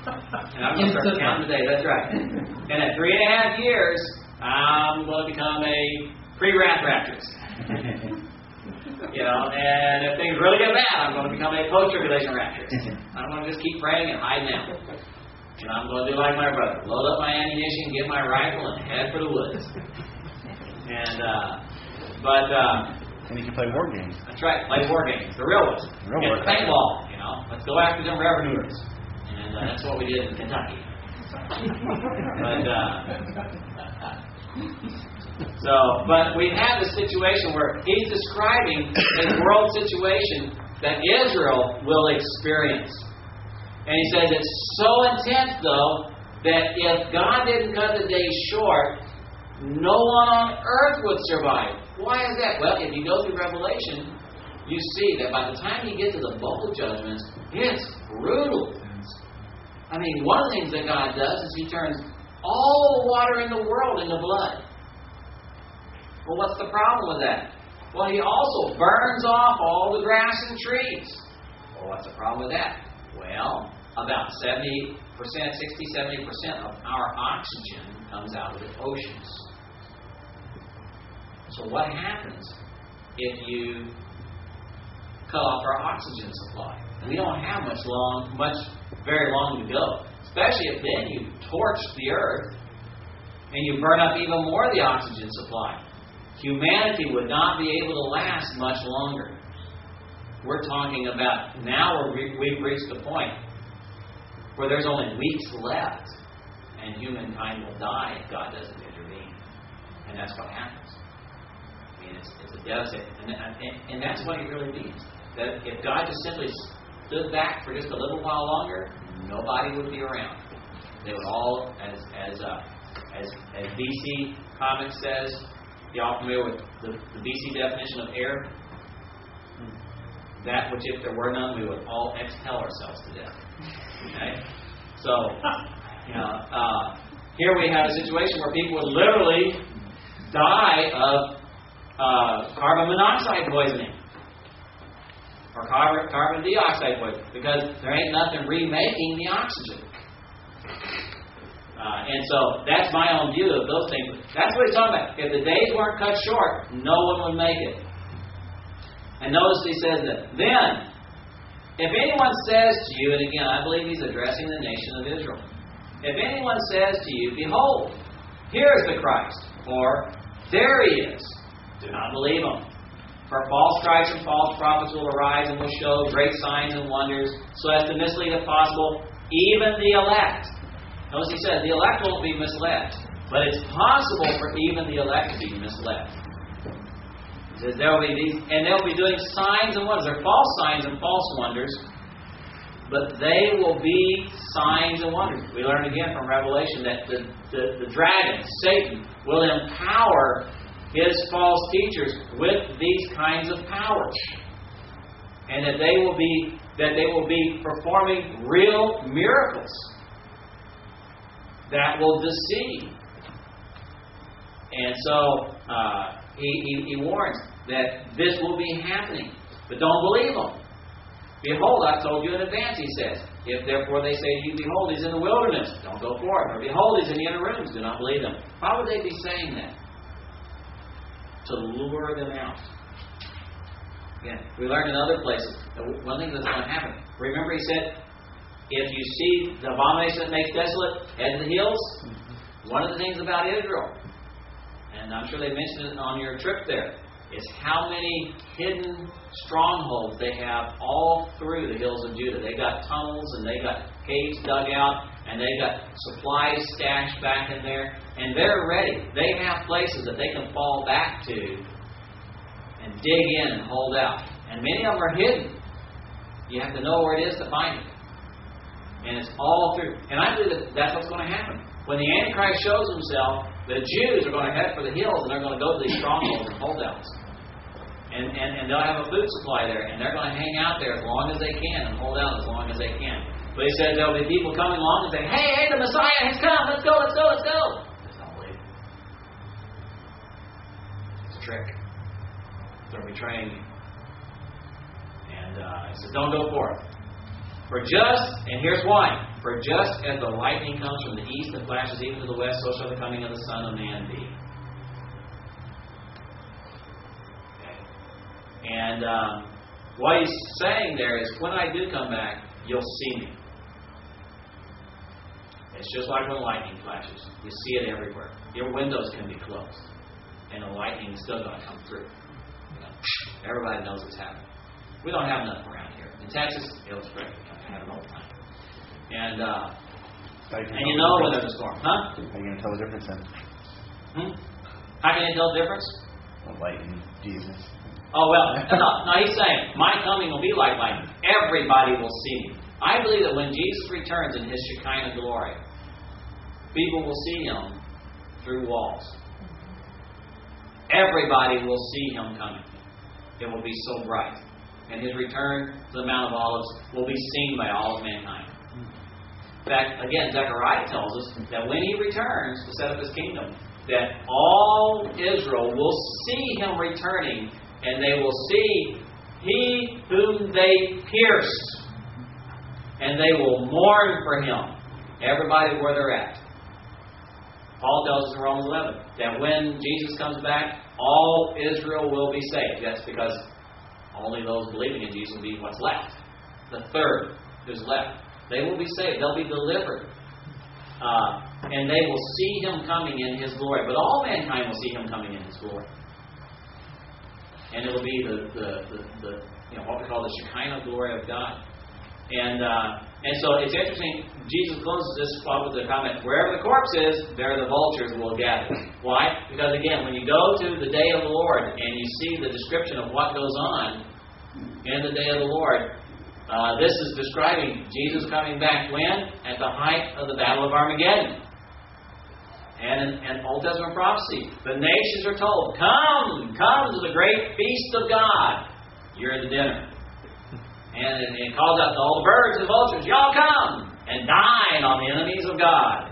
And I'm going to start counting today. That's right. And at 3.5 years, I'm going to become a pre-wrath rapturist. And if things really get bad, I'm going to become a post-tribulation rapturist. I'm going to just keep praying and hiding out. And I'm going to do like my brother, load up my ammunition, get my rifle, and head for the woods. And you can play war games. That's right, play war games, the real ones. Get paintball, Let's go after them revenuers. And that's what we did in Kentucky. But we have a situation where he's describing a world situation that Israel will experience. And he says it's so intense, though, that if God didn't cut the day short, no one on earth would survive. Why is that? Well, if you go through Revelation, you see that by the time you get to the bowl judgments, it's brutal. I mean, one of the things that God does is he turns all the water in the world into blood. Well, what's the problem with that? Well, he also burns off all the grass and trees. Well, what's the problem with that? Well, about 70%, 60-70% of our oxygen comes out of the oceans. So what happens if you cut off our oxygen supply? We don't have very long to go. Especially if then you torch the earth and you burn up even more of the oxygen supply. Humanity would not be able to last much longer. We're talking about now we've reached the point where there's only weeks left and humankind will die if God doesn't intervene. And that's what happens. I mean, it's a devastating. And that's what it really means. That if God just simply stood back for just a little while longer, nobody would be around. They would all, as BC Comics says, y'all familiar with the BC definition of air? That which, if there were none, we would all exhale ourselves to death. Okay? So, here we have a situation where people would literally die of carbon monoxide poisoning. or carbon dioxide poison, because there ain't nothing remaking the oxygen. And so that's my own view of those things. That's what he's talking about. If the days weren't cut short, no one would make it. And notice he says that, then, if anyone says to you, and again, I believe he's addressing the nation of Israel. If anyone says to you, behold, here is the Christ, or there he is, do not believe him. For false Christs and false prophets will arise and will show great signs and wonders, so as to mislead, if possible, even the elect. Notice he says the elect won't be misled, but it's possible for even the elect to be misled. He says there will be these, and they'll be doing signs and wonders. They're false signs and false wonders, but they will be signs and wonders. We learn again from Revelation that the dragon, Satan, will empower his false teachers with these kinds of powers, and that they will be performing real miracles that will deceive. And so he warns that this will be happening, but don't believe them. Behold, I've told you in advance, he says. If therefore they say to you, behold, he's in the wilderness, don't go forth. Or behold, he's in the inner rooms, do not believe them. Why would they be saying that? To lure them out. Again, we learned in other places that one thing that's going to happen. Remember he said, if you see the abomination that makes desolate, head to the hills. One of the things about Israel, and I'm sure they mentioned it on your trip there, is how many hidden strongholds they have all through the hills of Judah. They got tunnels and they got caves dug out and they got supplies stashed back in there, and they're ready. They have places that they can fall back to and dig in and hold out. And many of them are hidden. You have to know where it is to find it. And it's all through. And I believe that that's what's going to happen. When the Antichrist shows himself, the Jews are going to head for the hills and they're going to go to these strongholds and holdouts. And they'll have a food supply there, and they're going to hang out there as long as they can and hold out as long as they can. But he said there'll be people coming along and say, hey, the Messiah has come. Let's go, let's go, let's go. Just don't believe it. It's a trick. They're betraying you. And he said, don't go forth. For just, and here's why, for just as the lightning comes from the east and flashes even to the west, so shall the coming of the Son of Man be. Okay. And what he's saying there is, when I do come back, you'll see me. It's just like when lightning flashes. You see it everywhere. Your windows can be closed, and the lightning is still going to come through. You know, everybody knows what's happening. We don't have nothing around here. In Texas, it was great. I have it all the time. And you know when there's a storm. Huh? How are you going to tell the difference then? How can you tell the difference? Well, lightning, Jesus. Oh, well, no, he's saying, my coming will be like lightning. Everybody will see me. I believe that when Jesus returns in his Shekinah glory, people will see him through walls. Everybody will see him coming. It will be so bright. And his return to the Mount of Olives will be seen by all of mankind. In fact, again, Zechariah tells us that when he returns to set up his kingdom, that all Israel will see him returning, and they will see he whom they pierced, and they will mourn for him, everybody where they're at. Paul tells us in Romans 11 that when Jesus comes back, all Israel will be saved. That's because only those believing in Jesus will be what's left. The third who's left. They will be saved. They'll be delivered. And they will see him coming in his glory. But all mankind will see him coming in his glory. And it will be the what we call the Shekinah glory of God. And so it's interesting, Jesus closes this spot with the comment, wherever the corpse is, there the vultures will gather. Why? Because again, when you go to the day of the Lord and you see the description of what goes on in the day of the Lord, this is describing Jesus coming back when? At the height of the Battle of Armageddon. And in Old Testament prophecy, the nations are told, come to the great feast of God. You're at the dinner. And it calls out to all the birds and the vultures, y'all come and dine on the enemies of God.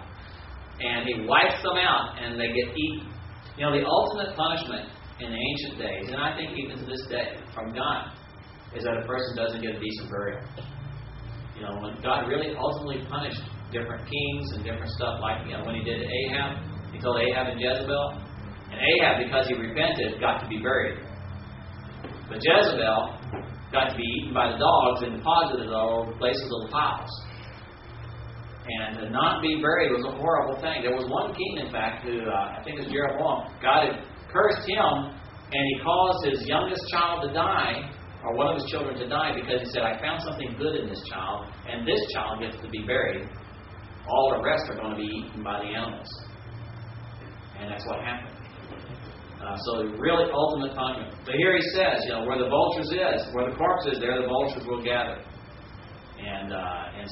And he wipes them out and they get eaten. You know, the ultimate punishment in the ancient days, and I think even to this day, from God, is that a person doesn't get a decent burial. When God really ultimately punished different kings and different stuff, like when He did to Ahab, He told Ahab and Jezebel, and Ahab, because he repented, got to be buried. But Jezebel got to be eaten by the dogs and deposited in all places, little piles. And to not be buried was a horrible thing. There was one king, in fact, who I think it was Jeroboam. God had cursed him, and he caused his youngest child to die, or one of his children to die, because he said, I found something good in this child, and this child gets to be buried. All the rest are going to be eaten by the animals. And that's what happened. So really ultimate punishment. But here he says, where the vultures is, where the corpse is, there the vultures will gather. And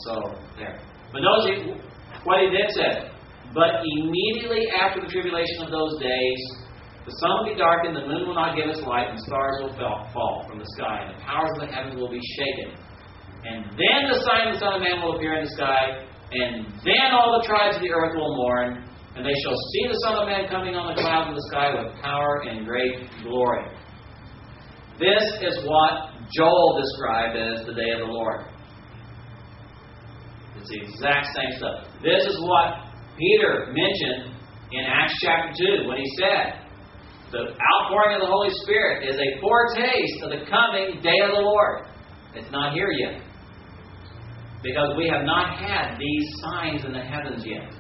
so there. But notice what he did say. But immediately after the tribulation of those days, the sun will be darkened, the moon will not give its light, and stars will fall from the sky, and the powers of the heavens will be shaken. And then the sign of the Son of Man will appear in the sky, and then all the tribes of the earth will mourn, and they shall see the Son of Man coming on the clouds of the sky with power and great glory. This is what Joel described as the day of the Lord. It's the exact same stuff. This is what Peter mentioned in Acts chapter 2 when he said, the outpouring of the Holy Spirit is a foretaste of the coming day of the Lord. It's not here yet. Because we have not had these signs in the heavens yet.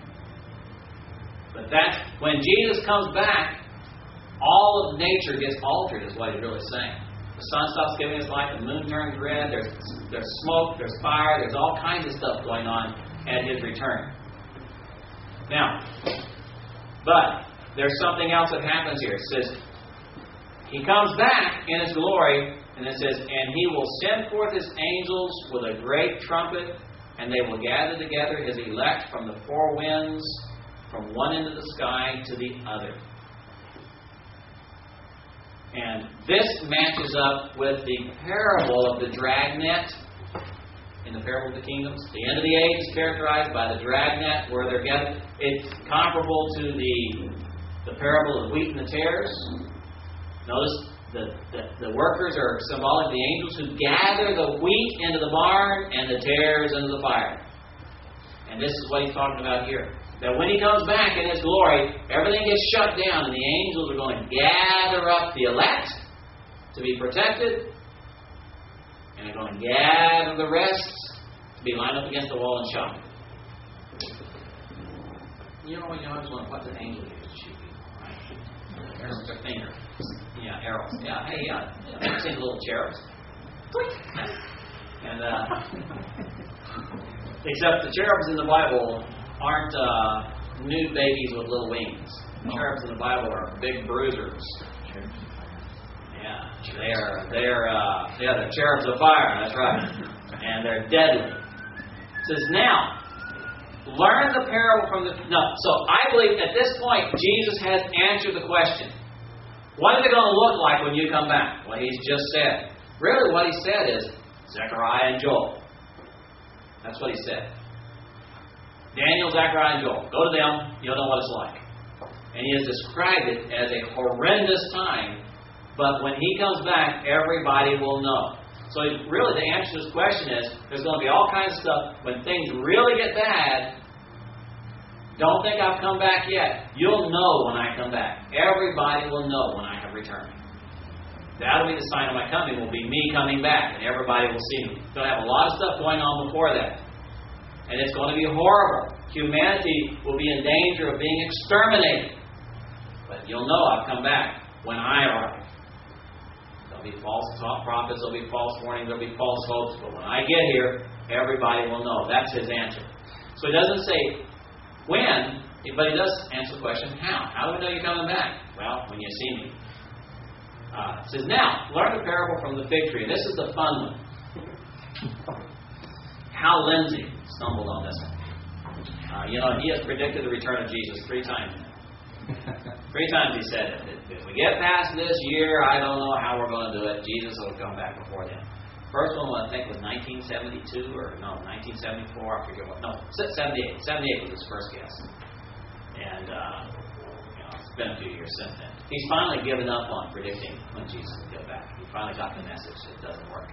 But that's when Jesus comes back, all of nature gets altered, is what he's really saying. The sun stops giving its light, the moon turns red, there's smoke, there's fire, there's all kinds of stuff going on at his return. Now, but there's something else that happens here. It says, He comes back in His glory, and it says, and He will send forth His angels with a great trumpet, and they will gather together His elect from the four winds, from one end of the sky to the other. And this matches up with the parable of the dragnet in the parable of the kingdoms. The end of the age is characterized by the dragnet where they're gathered. It's comparable to the parable of wheat and the tares. Notice the workers are symbolic of the angels who gather the wheat into the barn and the tares into the fire. And this is what he's talking about here. That when He comes back in His glory, everything gets shut down and the angels are going to gather up the elect to be protected, and they're going to gather the rest to be lined up against the wall and shot. I just want to put the angel here to shoot people, right? Arrows with their finger. Yeah, arrows. Yeah, hey, I've seen little cherubs. And except the cherubs in the Bible aren't nude babies with little wings. The cherubs in the Bible are big bruisers. Yeah, they're cherubs of fire. That's right, and they're deadly. It says now, learn the parable from the. No, so I believe at this point Jesus has answered the question. What is it going to look like when you come back? Well, He's just said. Really, what He said is Zechariah and Joel. That's what He said. Daniel, Zechariah, and Joel. Go to them. You'll know what it's like. And He has described it as a horrendous time. But when He comes back, everybody will know. So really the answer to this question is, there's going to be all kinds of stuff. When things really get bad, don't think I've come back yet. You'll know when I come back. Everybody will know when I have returned. That'll be the sign of my coming, will be me coming back. And everybody will see me. Going to have a lot of stuff going on before that. And it's going to be horrible. Humanity will be in danger of being exterminated. But you'll know I've come back when I arrive. There'll be false prophets, there'll be false warnings, there'll be false hopes. But when I get here, everybody will know. That's His answer. So He doesn't say when, but He does answer the question how. How do we know you're coming back? Well, when you see me. It says, now, learn the parable from the fig tree. This is the fun one. Hal Lindsey stumbled on this one. He has predicted the return of Jesus 3 times. 3 times he said it. If we get past this year, I don't know how we're going to do it. Jesus will come back before then. First one, I think, was 1972 or 1974. I forget what. No, 78. 78 was his first guess. And It's been a few years since then. He's finally given up on predicting when Jesus will get back. He finally got the message. It doesn't work.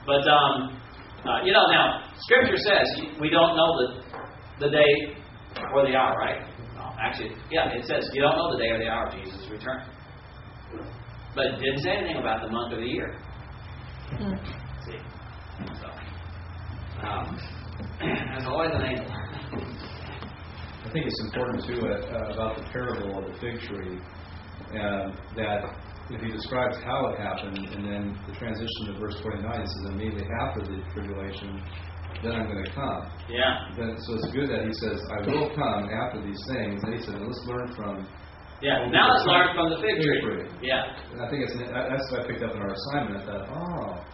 But, now, Scripture says we don't know the day or the hour, right? No, actually, it says you don't know the day or the hour of Jesus' return. But it didn't say anything about the month or the year. See? So, there's always an angle. I think it's important, too, about the parable of the fig tree, that if he describes how it happened, and then the transition to verse 29, it says, immediately after the tribulation, then I'm going to come. Yeah. So it's good that he says, I will come after these things. And he said, let's learn from... Yeah, now let's learn from the fig tree. Yeah. And I think that's what I picked up in our assignment. I thought,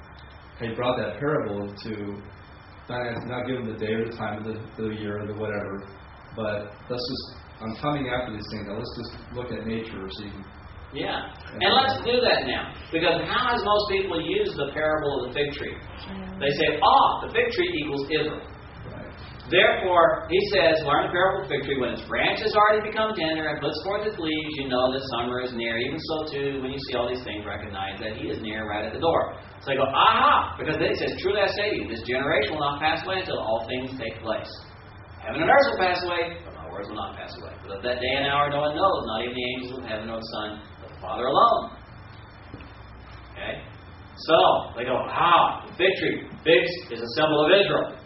he brought that parable to not give him the day or the time of the year or the whatever, but I'm coming after these things. Now let's just look at nature so you can... Yeah. And let's do that now. Because how has most people used the parable of the fig tree? They say, the fig tree equals Israel. Right. Therefore, he says, learn the parable of the fig tree. When its branches already become tender and puts forth its leaves, you know that summer is near. Even so, too, when you see all these things, recognize that he is near, right at the door. So they go, because then he says, truly I say to you, this generation will not pass away until all things take place. Heaven and earth will pass away, but my words will not pass away. But of that day and hour no one knows, not even the angels of heaven nor the Son, but the Father alone. Okay? So, they go, the fig tree. Figs is a symbol of Israel.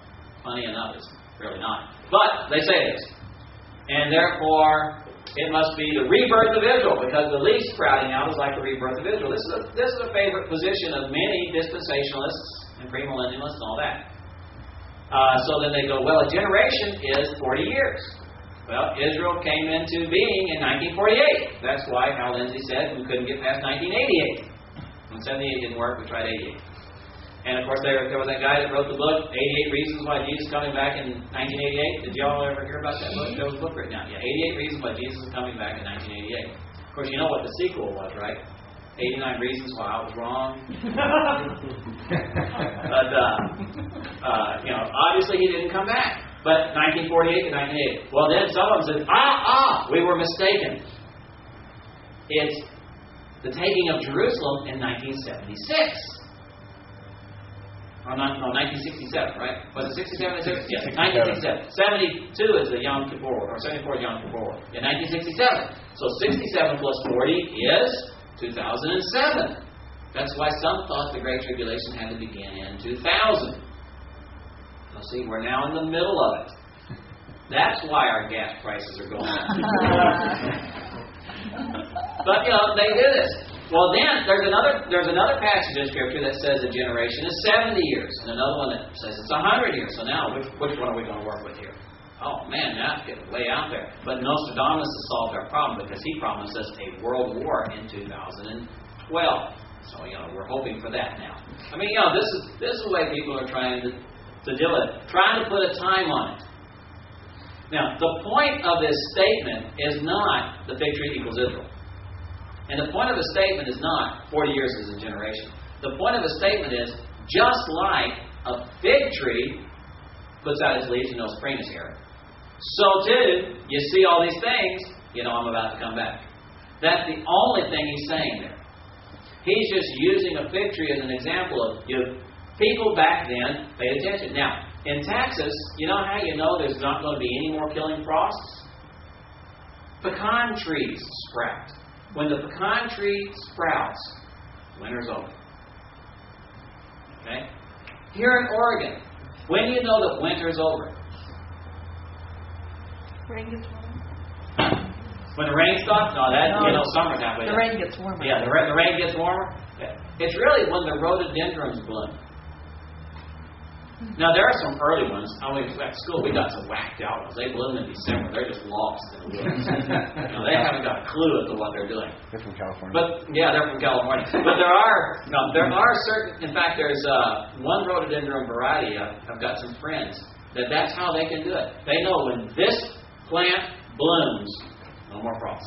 Funny enough, it's really not. But they say this. And therefore, it must be the rebirth of Israel, because the leaf sprouting out is like the rebirth of Israel. This is a favorite position of many dispensationalists and premillennialists and all that. So then they go, a generation is 40 years. Well, Israel came into being in 1948. That's why Hal Lindsey said we couldn't get past 1988. When 78 didn't work, we tried 88. And of course, there was that guy that wrote the book, 88 Reasons Why Jesus is Coming Back in 1988. Did y'all ever hear about that book? There was a book written out. Yeah, 88 Reasons Why Jesus is Coming Back in 1988. Of course, you know what the sequel was, right? 89 Reasons Why I Was Wrong. But, obviously he didn't come back. But 1948 to 1980. Well, then some of them said, we were mistaken. It's the taking of Jerusalem in 1976. Or 1967, right? Was it 67 or 66? Yes, 1967. 72 is the Yom Kippur, or 74 is Yom Kippur. In 1967. So 67 plus 40 is 2007. That's why some thought the Great Tribulation had to begin in 2000. Now see, we're now in the middle of it. That's why our gas prices are going up. But, they do this. Well, then, there's another passage in Scripture that says a generation is 70 years, and another one that says it's 100 years. So now, which one are we going to work with here? Oh, man, that's getting way out there. But Nostradamus has solved our problem because he promised us a world war in 2012. So, we're hoping for that now. I mean, this is the way people are trying to deal with it. Trying to put a time on it. Now, the point of this statement is not the fig tree equals Israel. And the point of the statement is not 40 years is a generation. The point of the statement is, just like a fig tree puts out its leaves, spring is here. So too, you see all these things, I'm about to come back. That's the only thing he's saying there. He's just using a fig tree as an example of people back then paid attention. Now, in Texas, you know how you know there's not going to be any more killing frosts? Pecan trees sprout. When the pecan tree sprouts, winter's over. Okay? Here in Oregon, when do you know that winter's over? Rain gets warmer. When the rain stops? No, summer's halfway done. The rain gets warmer. Yeah, the rain gets warmer. Yeah. It's really when the rhododendrons bloom. Now, there are some early ones. At school, we got some whacked out ones. They bloom in December. They're just lost in the woods. They haven't got a clue as to what they're doing. They're from California. They're from California. But there are certain. In fact, there's one rhododendron variety. I've got some friends that's how they can do it. They know when this plant blooms, no more frost.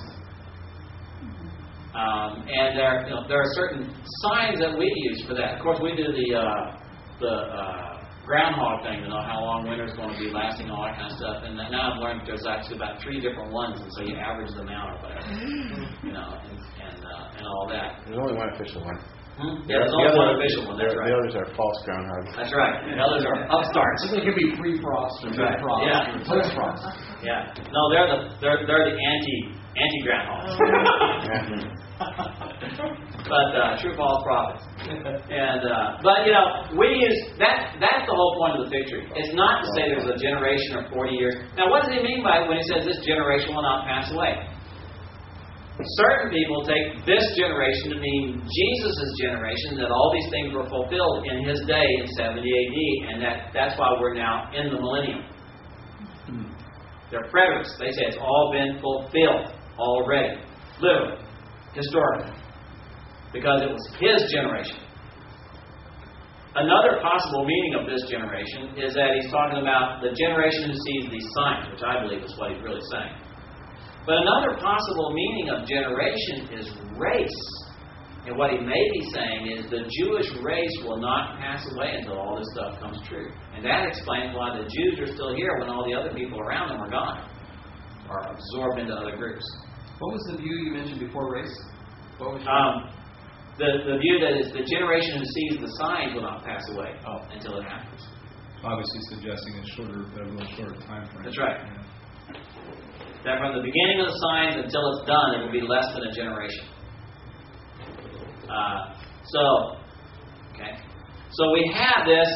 And there are certain signs that we use for that. Of course, we do the groundhog thing to know how long winter's going to be lasting, all that kind of stuff. And now I've learned there's actually about 3 different ones, and so you average them out or whatever, and all that. There's only one official one. Yeah, there's only one official one. That's right. The others are false groundhogs. That's right. The others are upstarts. So they could be pre-frost or mid-frost or post-frost. Yeah. No, they're the anti groundhogs. But true false prophets. And but we use that. That's the whole point of the fig tree. It's not to say there's a generation or 40 years. Now, what does he mean by when he says this generation will not pass away? Certain people take this generation to mean Jesus' generation, that all these things were fulfilled in his day in 70 AD, and that's why we're now in the millennium. They're preterists. They say it's all been fulfilled already, literally, historically, because it was his generation. Another possible meaning of this generation is that he's talking about the generation who sees these signs, which I believe is what he's really saying. But another possible meaning of generation is race. And what he may be saying is the Jewish race will not pass away until all this stuff comes true. And that explains why the Jews are still here when all the other people around them are gone, or absorbed into other groups. What was the view you mentioned before race? What was the view that is the generation who sees the signs will not pass away until it happens. Obviously suggesting a really shorter time frame. That's right. Yeah. That from the beginning of the signs until it's done, it will be less than a generation. So we have this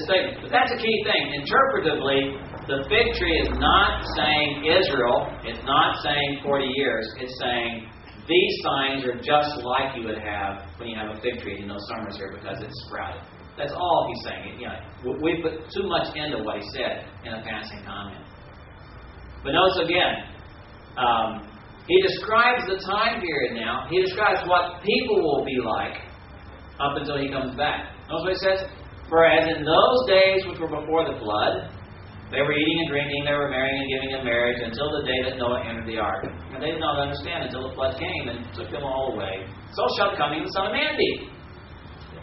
statement, but that's a key thing. Interpretively, the fig tree is not saying Israel. It's not saying 40 years. It's saying these signs are just like you would have when you have a fig tree. Summer's here because it's sprouted. That's all he's saying. We put too much into what he said in a passing comment. But notice again, he describes the time period now. He describes what people will be like up until he comes back. Notice what he says? For as in those days which were before the flood, they were eating and drinking, they were marrying and giving in marriage until the day that Noah entered the ark. And they did not understand until the flood came and took them all away. So shall the coming of the Son of Man be.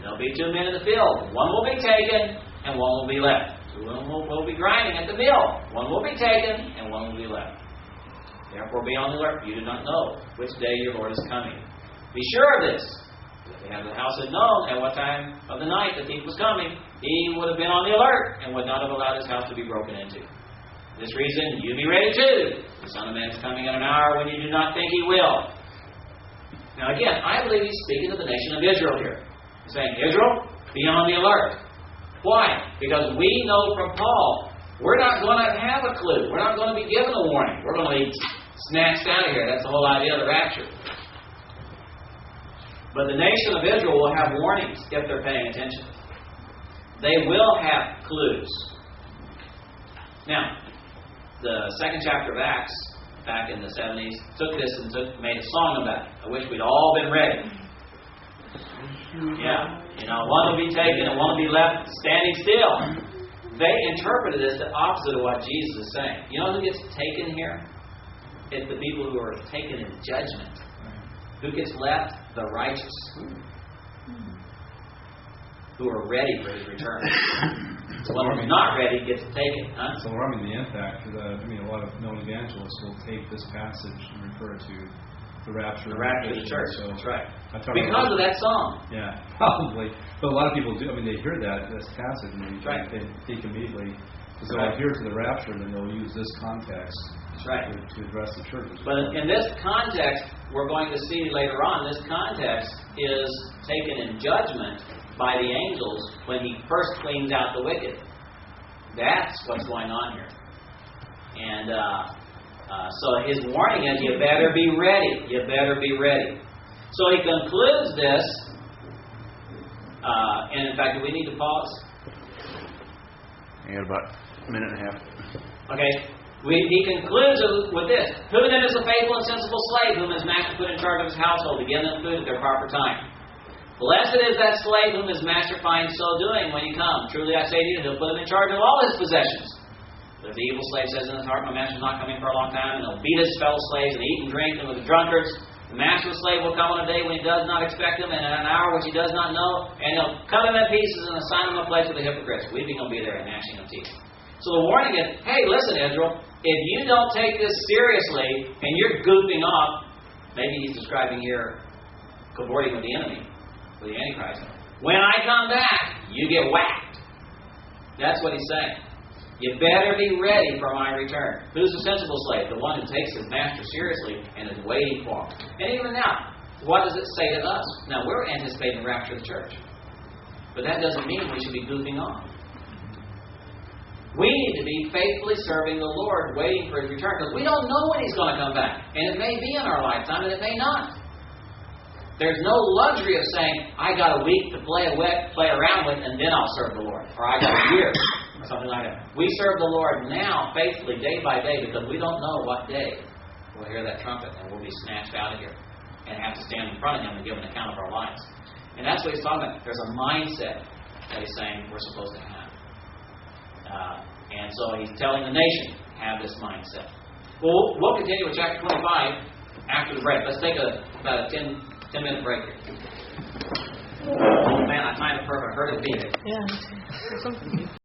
There'll be 2 men in the field. One will be taken and one will be left. One will be grinding at the mill. One will be taken, and one will be left. Therefore be on the alert, for you do not know which day your Lord is coming. Be sure of this. If the head of the house had known at what time of the night the thief was coming, he would have been on the alert, and would not have allowed his house to be broken into. For this reason, you be ready too. The Son of Man is coming at an hour when you do not think he will. Now again, I believe he's speaking to the nation of Israel here. He's saying, Israel, be on the alert. Why? Because we know from Paul, we're not going to have a clue. We're not going to be given a warning. We're going to be snatched out of here. That's the whole idea of the rapture. But the nation of Israel will have warnings if they're paying attention. They will have clues. Now, the 2nd chapter of Acts, back in the 70s, took this and made a song about it. I wish we'd all been ready. Yeah. One will be taken and one will be left standing still. They interpreted this the opposite of what Jesus is saying. You know who gets taken here? It's the people who are taken in judgment. Who gets left? The righteous. Who are ready for his return. The one who's not ready gets taken. Huh? So the impact, a lot of known evangelists will take this passage and refer to the rapture of the church. So that's right. Because of that song. Yeah, probably. But a lot of people do. They hear this passage and they think immediately, because they'll adhere to the rapture, then they'll use this context to address the church. But in this context, we're going to see later on, this context is taken in judgment by the angels when he first cleans out the wicked. That's what's going on here. And so his warning is, you better be ready. You better be ready. So he concludes this, and in fact, do we need to pause? I got about a minute and a half. Okay. He concludes with this. Who then is a faithful and sensible slave whom his master put in charge of his household to give them food at their proper time? Blessed is that slave whom his master finds so doing when he comes. Truly I say to you, he'll put him in charge of all his possessions. But if the evil slave says in his heart, my master's not coming for a long time, and he'll beat his fellow slaves and eat and drink and with the drunkards, The master of the slave will come on a day when he does not expect him, and at an hour which he does not know, and he'll cut him in pieces and assign him a place with the hypocrites. Weeping will be there and gnashing of teeth. So the warning is, hey, listen, Israel, if you don't take this seriously and you're goofing off, maybe he's describing here cavorting with the enemy, with the Antichrist. When I come back, you get whacked. That's what he's saying. You better be ready for my return. Who's the sensible slave? The one who takes his master seriously and is waiting for him. And even now, what does it say to us? Now, we're anticipating the rapture of the church. But that doesn't mean we should be goofing off. We need to be faithfully serving the Lord, waiting for His return, because we don't know when He's going to come back. And it may be in our lifetime, and it may not. There's no luxury of saying, I got a week to play around with, and then I'll serve the Lord. Or I got a year, or something like that. We serve the Lord now, faithfully, day by day, because we don't know what day we'll hear that trumpet, and we'll be snatched out of here, and have to stand in front of Him and give an account of our lives. And that's what He's talking about. There's a mindset that He's saying we're supposed to have. And so He's telling the nation, have this mindset. Well, we'll continue with chapter 25 after the break. Let's take about a 10-minute break here. Oh, man, I timed it perfect. I heard it beat it. Yeah.